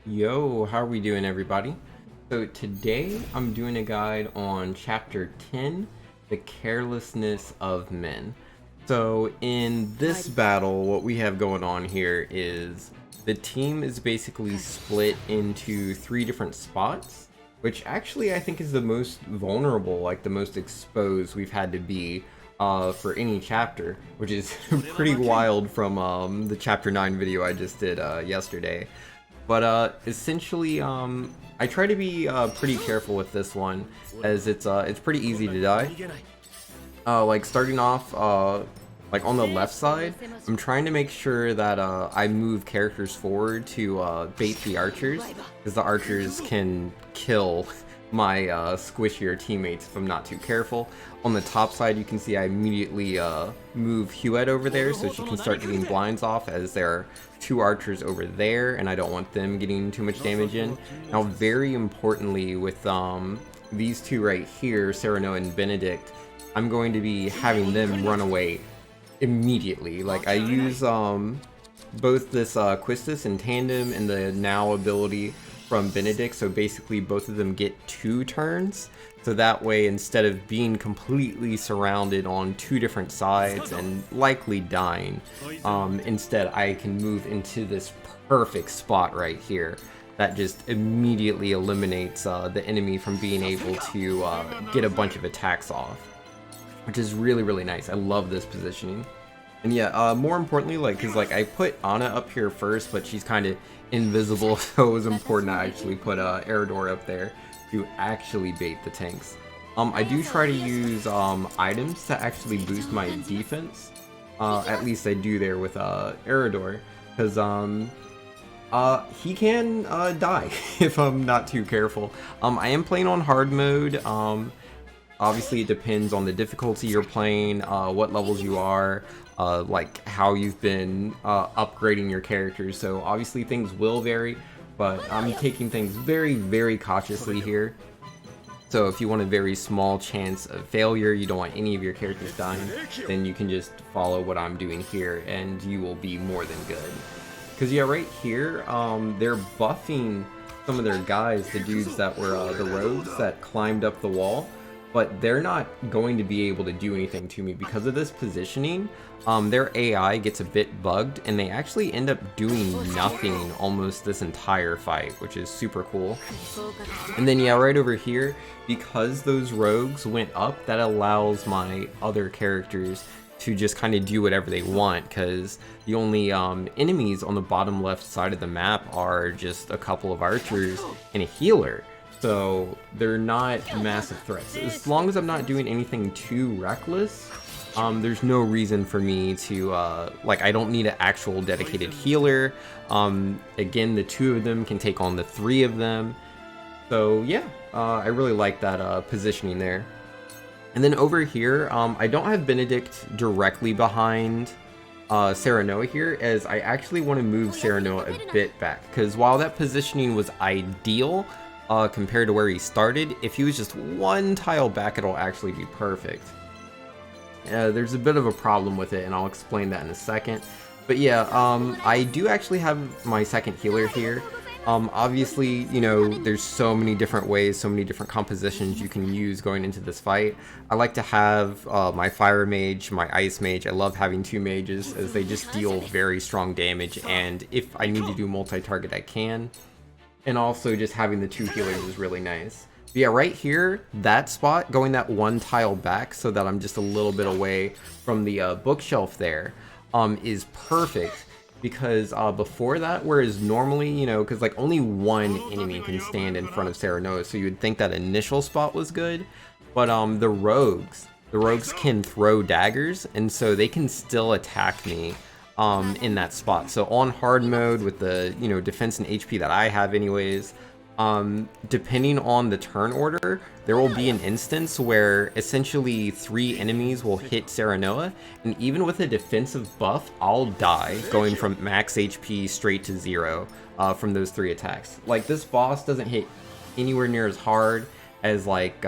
Yo, how are we doing, everybody? So today I'm doing a guide on chapter 10, the Carelessness of Men. So in this battle, what we have going on here is the team is basically split into three different spots, which actually I think is the most vulnerable, like the most exposed we've had to be for any chapter, which is pretty wild from the chapter 9 video I just did yesterday. But essentially, I try to be pretty careful with this one, as it's pretty easy to die. Like starting off, like on the left side, I'm trying to make sure that I move characters forward to bait the archers, because the archers can kill my squishier teammates if I'm not too careful. On the top side, you can see I immediately move Huette over there so she can start getting blinds off, as there are two archers over there and I don't want them getting too much damage in. Now, very importantly, with these two right here, Serenoa and Benedict, I'm going to be having them run away immediately. Like, I use both this Quistis in tandem and the now ability from Benedict, so basically both of them get 2 turns, so that way instead of being completely surrounded on 2 different sides and likely dying, instead I can move into this perfect spot right here that just immediately eliminates the enemy from being able to get a bunch of attacks off, which is really nice. I love this positioning. And yeah, more importantly, like, cause like I put Ana up here first, but she's kind of invisible, so it was important to actually put Eridor up there to actually bait the tanks. I do try to use items to actually boost my defense. At least I do there with Eridor, because he can die if I'm not too careful. I am playing on hard mode. Obviously, it depends on the difficulty you're playing, what levels you are, like how you've been upgrading your characters. So obviously things will vary, but I'm taking things very cautiously here. So if you want a very small chance of failure, you don't want any of your characters dying, then you can just follow what I'm doing here and you will be more than good. Because yeah, right here, they're buffing some of their guys, the dudes that were the rogues that climbed up the wall. But they're not going to be able to do anything to me because of this positioning. Their AI gets a bit bugged and they actually end up doing nothing almost this entire fight, which is super cool. And then yeah, right over here, because those rogues went up, that allows my other characters to just kind of do whatever they want, because the only enemies on the bottom left side of the map are just a couple of archers and a healer. So they're not massive threats. As long as I'm not doing anything too reckless, there's no reason for me to, like, I don't need an actual dedicated healer. Again, the 2 of them can take on the 3 of them. So yeah, I really like that positioning there. And then over here, I don't have Benedict directly behind Serenoa here, as I actually want to move Serenoa a bit back, because while that positioning was ideal, compared to where he started, if he was just 1 tile back, it'll actually be perfect. There's a bit of a problem with it, and I'll explain that in a second. But yeah, I do actually have my second healer here. Obviously, you know, there's so many different ways, so many different compositions you can use going into this fight. I like to have my fire mage, my ice mage. I love having 2 mages, as they just deal very strong damage, and if I need to do multi-target, I can. And also just having the 2 healers is really nice. But yeah, right here, that spot, going that 1 tile back so that I'm just a little bit away from the bookshelf there, is perfect. Because before that, whereas normally, you know, because like only 1 enemy can stand in front of Serenoa, so you would think that initial spot was good. But the rogues can throw daggers, and so they can still attack me in that spot. So on hard mode with the, you know, defense and HP that I have anyways, depending on the turn order, there will be an instance where essentially 3 enemies will hit Serenoa, and even with a defensive buff, I'll die going from max HP straight to 0 from those 3 attacks. Like, this boss doesn't hit anywhere near as hard as like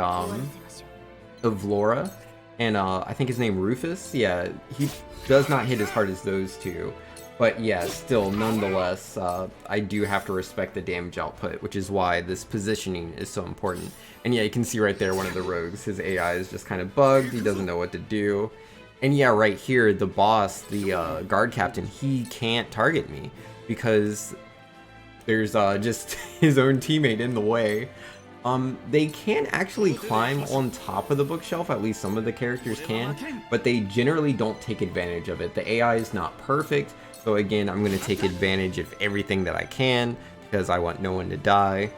Avlora, and I think his name Rufus. Yeah, he does not hit as hard as those 2. But yeah, still, nonetheless, I do have to respect the damage output, which is why this positioning is so important. And yeah, you can see right there one of the rogues, his AI is just kind of bugged, he doesn't know what to do. And yeah, right here, the boss, the guard captain, he can't target me because there's just his own teammate in the way. They can actually climb on top of the bookshelf, at least some of the characters can, but they generally don't take advantage of it. The AI is not perfect, so again, I'm going to take advantage of everything that I can because I want no one to die.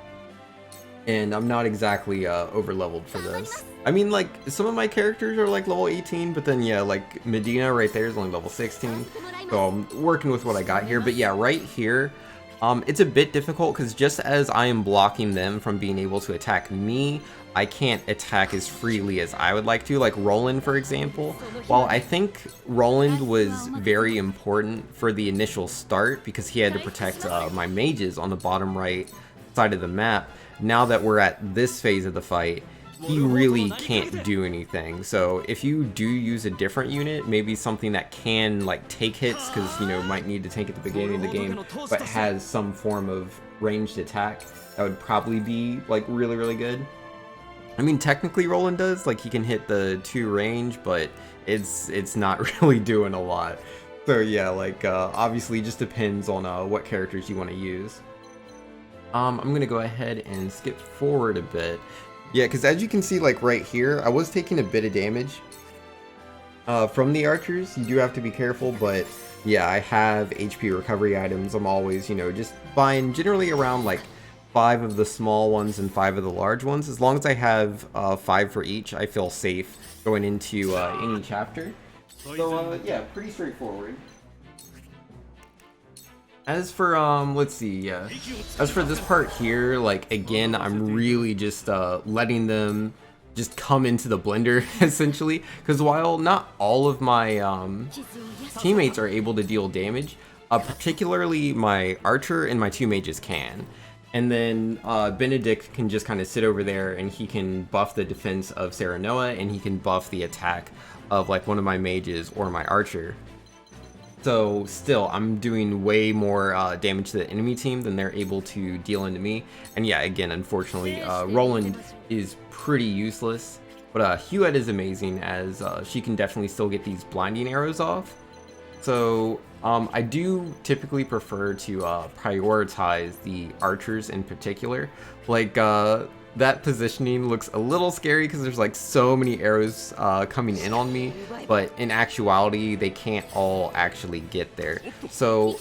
And I'm not exactly over leveled for this. I mean, like, some of my characters are like level 18, but then yeah, like Medina right there is only level 16, so I'm working with what I got here. But yeah, right here, it's a bit difficult because just as I am blocking them from being able to attack me, I can't attack as freely as I would like to. Like Roland, for example. While I think Roland was very important for the initial start because he had to protect my mages on the bottom right side of the map, now that we're at this phase of the fight, he really can't do anything. So if you do use a different unit, maybe something that can like take hits, because you know might need to tank at the beginning of the game, but has some form of ranged attack, that would probably be like really good. I mean, technically Roland does, like he can hit the 2 range, but it's not really doing a lot. So yeah, like obviously it just depends on what characters you want to use. I'm gonna go ahead and skip forward a bit. Yeah, because as you can see, like right here, I was taking a bit of damage from the archers. You do have to be careful, but yeah, I have HP recovery items. I'm always, you know, just buying generally around like 5 of the small ones and 5 of the large ones. As long as I have 5 for each, I feel safe going into any chapter. So yeah, pretty straightforward. As for, let's see, yeah. As for this part here, like, again, I'm really just, letting them just come into the blender, essentially. Because while not all of my, teammates are able to deal damage, particularly my archer and my 2 mages can. And then, Benedict can just kind of sit over there and he can buff the defense of Serenoa and he can buff the attack of, like, one of my mages or my archer. So still, I'm doing way more damage to the enemy team than they're able to deal into me. And yeah, again, unfortunately, Roland is pretty useless. But Huette is amazing as she can definitely still get these blinding arrows off. So I do typically prefer to prioritize the archers in particular. Like, that positioning looks a little scary because there's like so many arrows coming in on me, but in actuality they can't all actually get there. So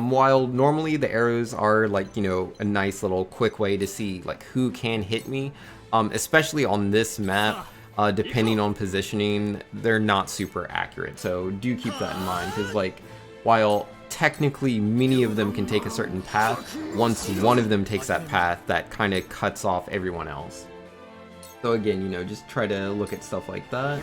while normally the arrows are like, you know, a nice little quick way to see like who can hit me, especially on this map, depending on positioning, they're not super accurate. So do keep that in mind, because like while technically many of them can take a certain path, once one of them takes that path, that kind of cuts off everyone else. So again, you know, just try to look at stuff like that.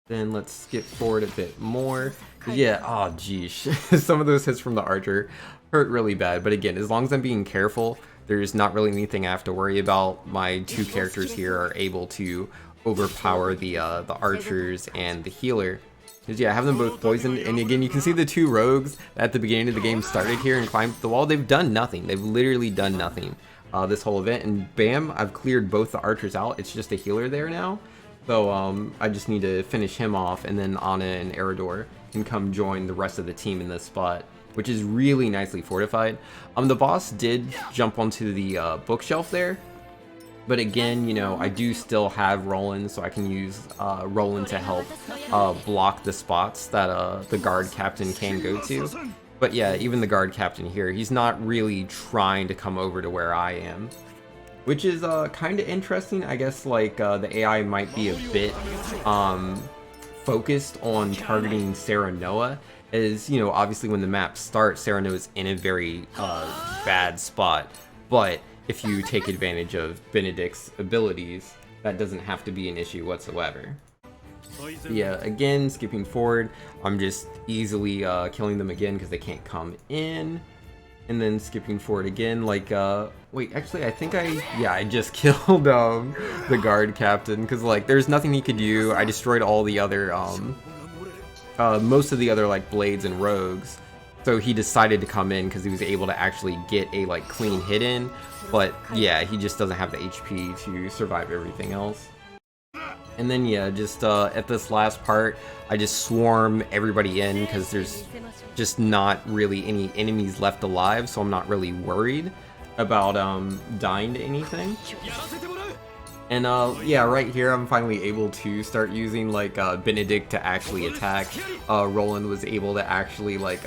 Then let's skip forward a bit more. Yeah, oh geez, some of those hits from the archer hurt really bad, but again, as long as I'm being careful, there's not really anything I have to worry about. My 2 characters here are able to overpower the archers and the healer. Because yeah, I have them both poisoned, and again, you can see the 2 rogues at the beginning of the game started here and climbed the wall. They've done nothing. They've literally done nothing this whole event, and bam, I've cleared both the archers out. It's just a healer there now. So I just need to finish him off, and then Anna and Eridor can come join the rest of the team in this spot, which is really nicely fortified. The boss did jump onto the bookshelf there. But again, you know, I do still have Roland, so I can use Roland to help block the spots that the guard captain can go to. But yeah, even the guard captain here, he's not really trying to come over to where I am. Which is kind of interesting. I guess like the AI might be a bit focused on targeting Serenoa. As, you know, obviously when the map starts, Serenoa's in a very bad spot. But if you take advantage of Benedict's abilities, that doesn't have to be an issue whatsoever. Yeah, again, skipping forward, I'm just easily killing them again because they can't come in. And then skipping forward again, like, wait, actually, I think I just killed the guard captain because, like, there's nothing he could do. I destroyed all the other, most of the other, like, blades and rogues. So he decided to come in because he was able to actually get a like clean hit in, but yeah, he just doesn't have the HP to survive everything else. And then yeah, just at this last part, I just swarm everybody in because there's just not really any enemies left alive, so I'm not really worried about dying to anything. And yeah, right here I'm finally able to start using like Benedict to actually attack. Roland was able to actually like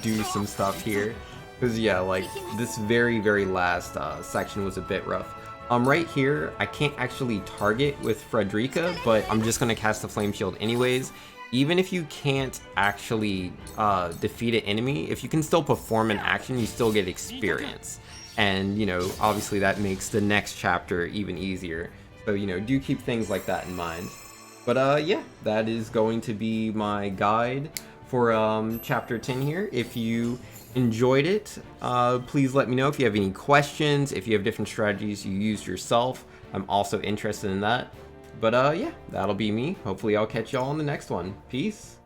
do some stuff here. Because yeah, like this very last section was a bit rough. Right here, I can't actually target with Frederica, but I'm just gonna cast the Flame Shield anyways. Even if you can't actually defeat an enemy, if you can still perform an action, you still get experience. And, you know, obviously that makes the next chapter even easier. So, you know, do keep things like that in mind. But, yeah, that is going to be my guide for chapter 10 here. If you enjoyed it, please let me know if you have any questions, if you have different strategies you used yourself. I'm also interested in that. But, yeah, that'll be me. Hopefully I'll catch y'all in the next one. Peace.